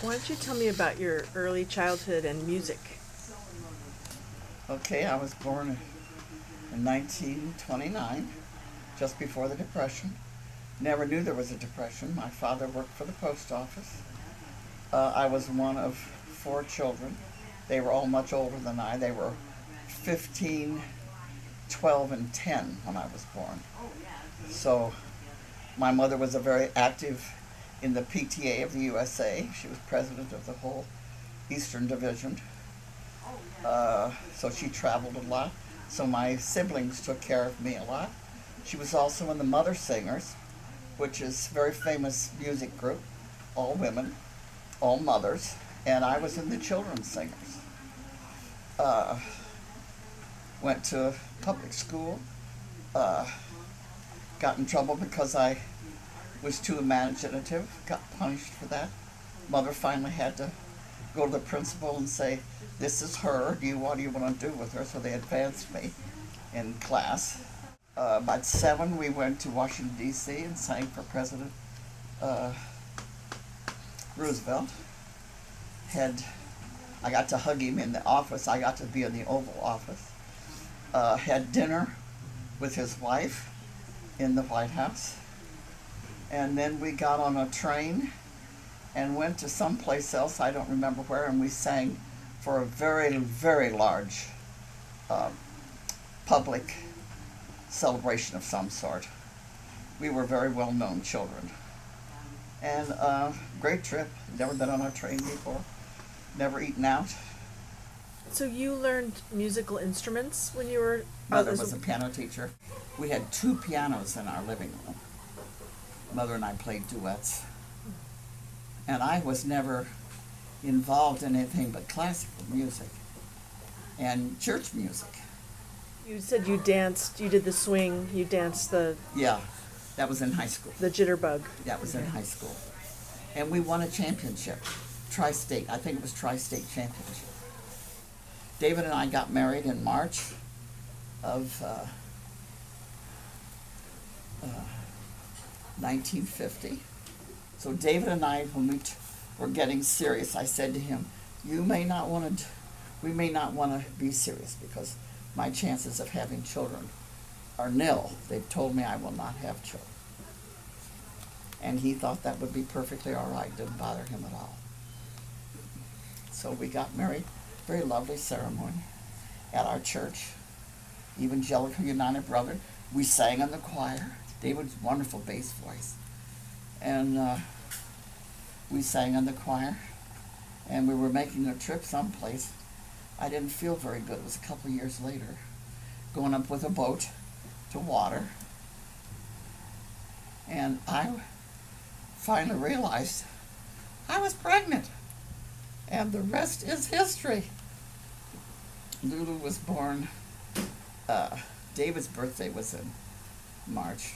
Why don't you tell me about your early childhood and music? Okay, I was born in 1929, just before the Depression. Never knew there was a depression. My father worked for the post office. I was one of four children. They were all much older than I. They were 15, 12, and 10 when I was born. So my mother was a very active in the PTA of the USA. She was president of the whole Eastern Division. So she traveled a lot. So my siblings took care of me a lot. She was also in the Mother Singers, which is a very famous music group, all women, all mothers, and I was in the Children's Singers. Went to public school, got in trouble because I was too imaginative, got punished for that. Mother finally had to go to the principal and say, this is her, what do you want to do with her? So they advanced me in class. About 7, we went to Washington, D.C. and sang for President Roosevelt. I got to hug him in the office. I got to be in the Oval Office. Had dinner with his wife in the White House. And then we got on a train and went to someplace else, I don't remember where, and we sang for a very, very large public celebration of some sort. We were very well-known children. And great trip. Never been on a train before. Never eaten out. So you learned musical instruments when you were... Mother was a piano teacher. We had 2 pianos in our living room. Mother and I played duets. And I was never involved in anything but classical music and church music. You said you danced, you did the swing, you danced Yeah, that was in high school. the jitterbug. That was in high school. And we won a championship, tri-state. I think it was tri-state championship. David and I got married in March of 1950. So David and I, when we were getting serious, I said to him, we may not want to be serious because my chances of having children are nil. They've told me I will not have children. And he thought that would be perfectly all right. Didn't bother him at all. So we got married. Very lovely ceremony at our church, Evangelical United Brother. We sang in the choir. David's wonderful bass voice. And we sang in the choir. And we were making a trip someplace. I didn't feel very good. It was a couple of years later. Going up with a boat to water. And I finally realized I was pregnant. And the rest is history. Lulu was born, David's birthday was in March.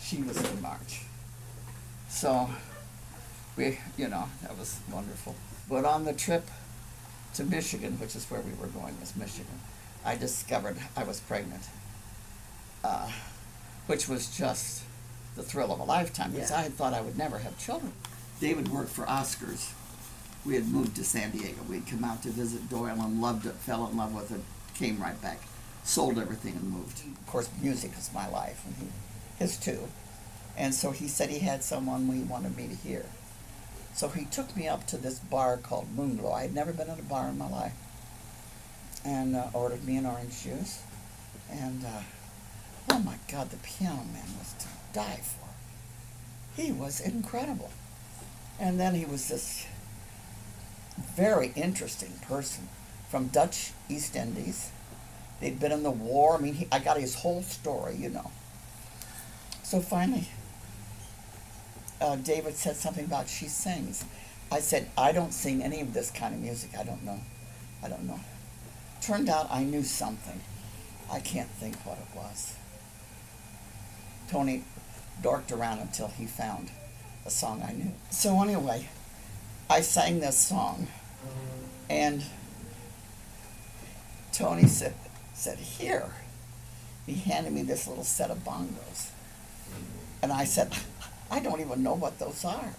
She was in March. So, that was wonderful. But on the trip to Michigan, which is where we were going, was Michigan, I discovered I was pregnant, which was just the thrill of a lifetime, because I had thought I would never have children. David worked for Oscars. We had moved to San Diego. We'd come out to visit Doyle and loved it, fell in love with it, came right back, sold everything and moved. Of course, music is my life, and his too. And so he said he had someone he wanted me to hear. So he took me up to this bar called Moonglow. I had never been at a bar in my life. And ordered me an orange juice. And, oh my God, the piano man was to die for. He was incredible. And then he was this very interesting person from Dutch East Indies. They'd been in the war. I mean, I got his whole story, So finally, David said something about she sings. I said, I don't sing any of this kind of music. I don't know. Turned out I knew something. I can't think what it was. Tony dorked around until he found a song I knew. So anyway, I sang this song, and Tony said, here. He handed me this little set of bongos. And I said, I don't even know what those are.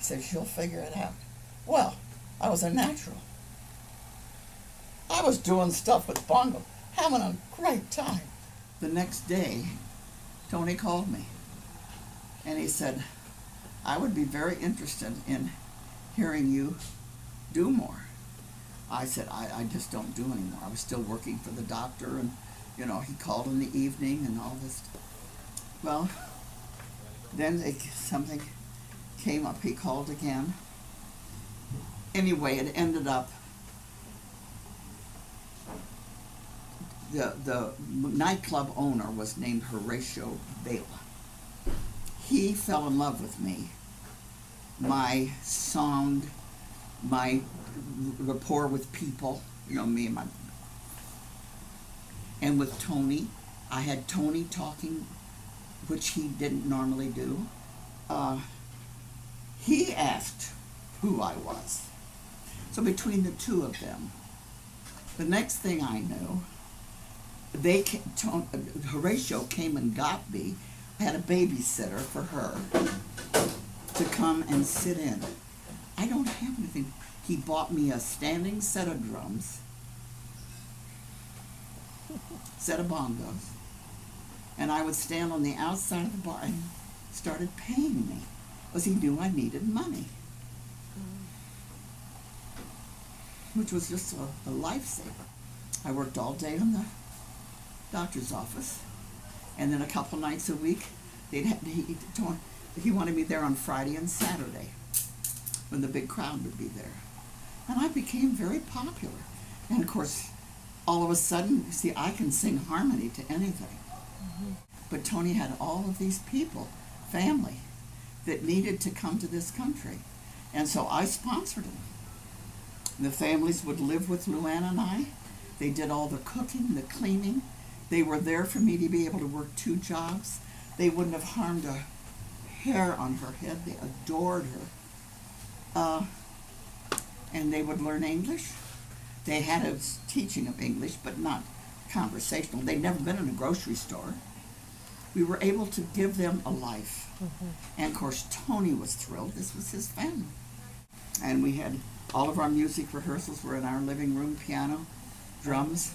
said, she'll figure it out. Well, I was a natural. I was doing stuff with bongo, having a great time. The next day, Tony called me, and he said, I would be very interested in hearing you do more. I said, I just don't do anymore. I was still working for the doctor, and, you know, he called in the evening and all this. Well, then something came up. He called again. Anyway, it ended up, the nightclub owner was named Horatio Bela. He fell in love with me. My song, my rapport with people, you know, me and my... And with Tony, I had Tony talking, which he didn't normally do. He asked who I was. So between the two of them, the next thing I knew, Horatio came and got me. I had a babysitter for her to come and sit in. I don't have anything. He bought me a standing set of drums, set of bongos, and I would stand on the outside of the bar and started paying me because he knew I needed money, which was just a lifesaver. I worked all day in the doctor's office, and then a couple nights a week, he wanted me there on Friday and Saturday when the big crowd would be there. And I became very popular. And of course, all of a sudden, you see, I can sing harmony to anything. Mm-hmm. But Tony had all of these people, family, that needed to come to this country. And so I sponsored them. The families would live with Luann and I. They did all the cooking, the cleaning. They were there for me to be able to work 2 jobs. They wouldn't have harmed a hair on her head. They adored her. And they would learn English. They had a teaching of English, but not conversational. They'd never been in a grocery store. We were able to give them a life. Mm-hmm. And of course, Tony was thrilled. This was his family. And we had all of our music rehearsals were in our living room, piano, drums.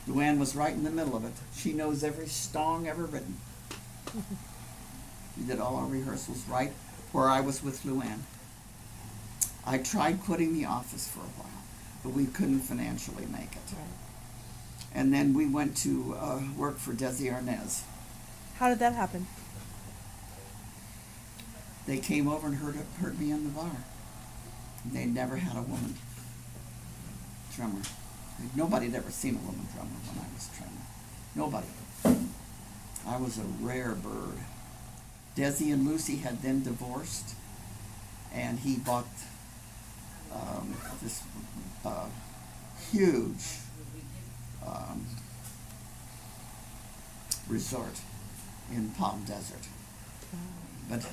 Luann was right in the middle of it. She knows every song ever written. We did all our rehearsals right where I was with Luann. I tried quitting the office for a while, but we couldn't financially make it. Right. And then we went to work for Desi Arnaz. How did that happen? They came over and heard me in the bar. They'd never had a woman drummer. Nobody had ever seen a woman drummer when I was training. Nobody. I was a rare bird. Desi and Lucy had then divorced, and he bought this huge resort in Palm Desert. But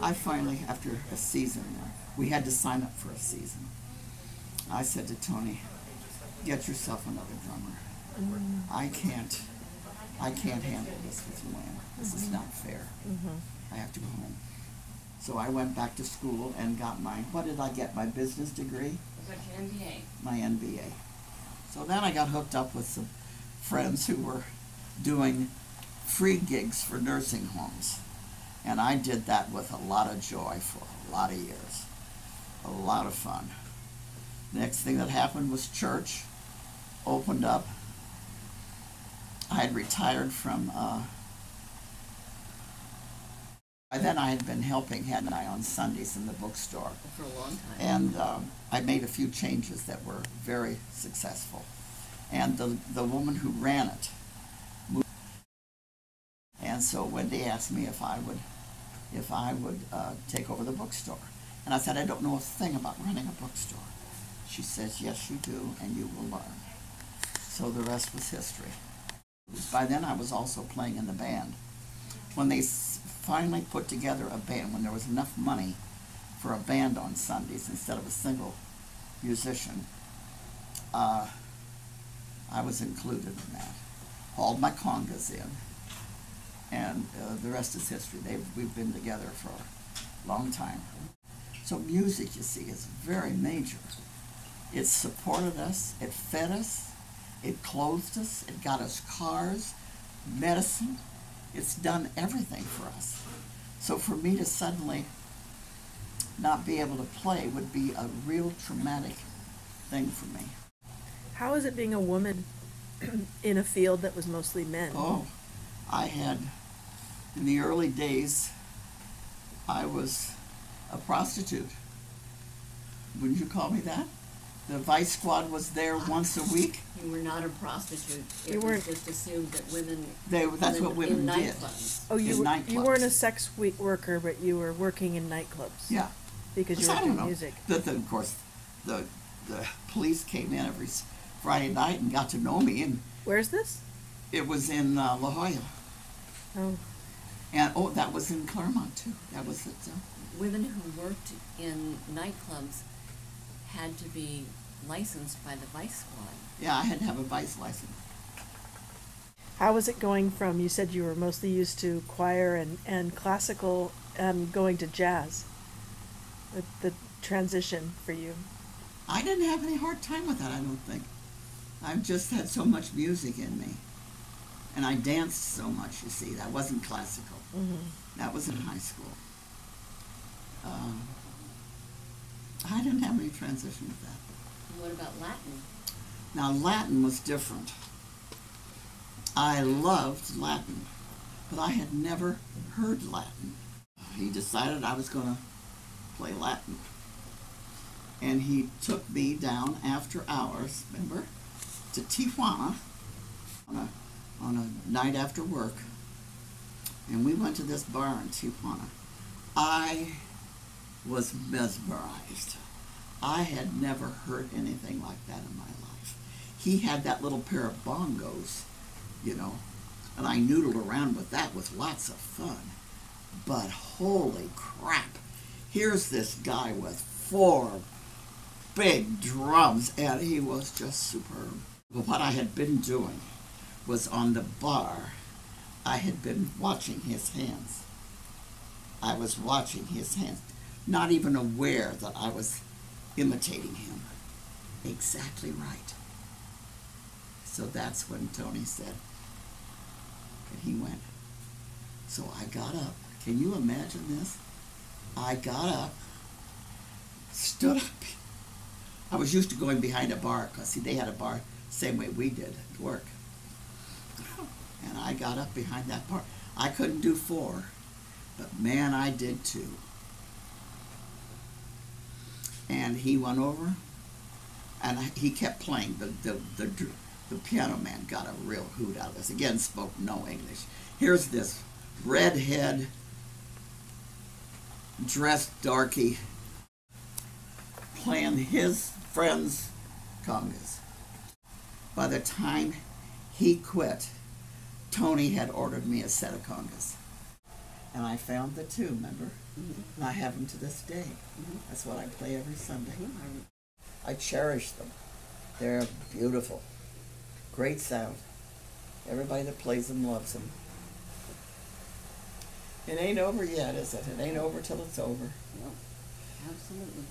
I finally, after a season there, we had to sign up for a season. I said to Tony, get yourself another drummer. Mm-hmm. I can't handle this with Luann. This is not fair. Mm-hmm. I have to go home. So I went back to school and got what did I get? My business degree? Got your MBA. My MBA. So then I got hooked up with some friends who were doing free gigs for nursing homes. And I did that with a lot of joy for a lot of years. A lot of fun. The next thing that happened was church opened up. I had retired from, by then I had been helping, hadn't I, on Sundays in the bookstore. For a long time. And I made a few changes that were very successful. And the woman who ran it moved. And so Wendy asked me if I would take over the bookstore. And I said, I don't know a thing about running a bookstore. She says, yes, you do, and you will learn. So the rest was history. By then I was also playing in the band. When they finally put together a band, when there was enough money for a band on Sundays instead of a single musician, I was included in that. Hauled my congas in, and the rest is history. We've been together for a long time. So music, you see, is very major. It supported us, it fed us, it clothed us, it got us cars, medicine. It's done everything for us. So for me to suddenly not be able to play would be a real traumatic thing for me. How is it being a woman in a field that was mostly men? Oh, in the early days, I was a prostitute. Wouldn't you call me that? The Vice Squad was there once a week. You were not a prostitute. It You was weren't- just assumed that women. That's what women in did. nightclubs. Oh, in you nightclubs. weren't a sex worker, but you were working in nightclubs. Yeah. Because you So were I don't doing know. music. Of course, the police came in every Friday night and got to know me, and Where's this? it was in La Jolla. Oh, And that was in Claremont too. That was it. Women who worked in nightclubs had to be licensed by the Vice Squad. Yeah, I had to have a vice license. how was it going from? You said you were mostly used to choir and classical, going to jazz. The transition for you. I didn't have any hard time with that, I don't think. I've just had so much music in me. And I danced so much, you see. That wasn't classical. Mm-hmm. That was in high school. I didn't have any transition with that. And what about Latin? Now, Latin was different. I loved Latin, but I had never heard Latin. He decided I was going to play Latin. And he took me down after hours, remember, to Tijuana on a night after work. And we went to this bar in Tijuana. I was mesmerized. I had never heard anything like that in my life. He had that little pair of bongos, you know, and I noodled around with that with lots of fun. But holy crap, here's this guy with 4 big drums, and he was just superb. But what I had been doing was on the bar, I had been watching his hands. I was watching his hands, not even aware that I was imitating him. Exactly right. So that's when Tony said, and he went. So I got up. Can you imagine this? I got up, stood up. I was used to going behind a bar, because see, they had a bar same way we did at work. And I got up behind that bar. I couldn't do 4, but man, I did 2. And he went over, and he kept playing. The piano man got a real hoot out of this. Again, spoke no English. Here's this redhead, dressed darky, playing his friend's congas. By the time he quit, Tony had ordered me a set of congas. And I found the 2, remember? And I have them to this day. That's what I play every Sunday. I cherish them. They're beautiful. Great sound. Everybody that plays them loves them. It ain't over yet, is it? It ain't over till it's over. No, absolutely.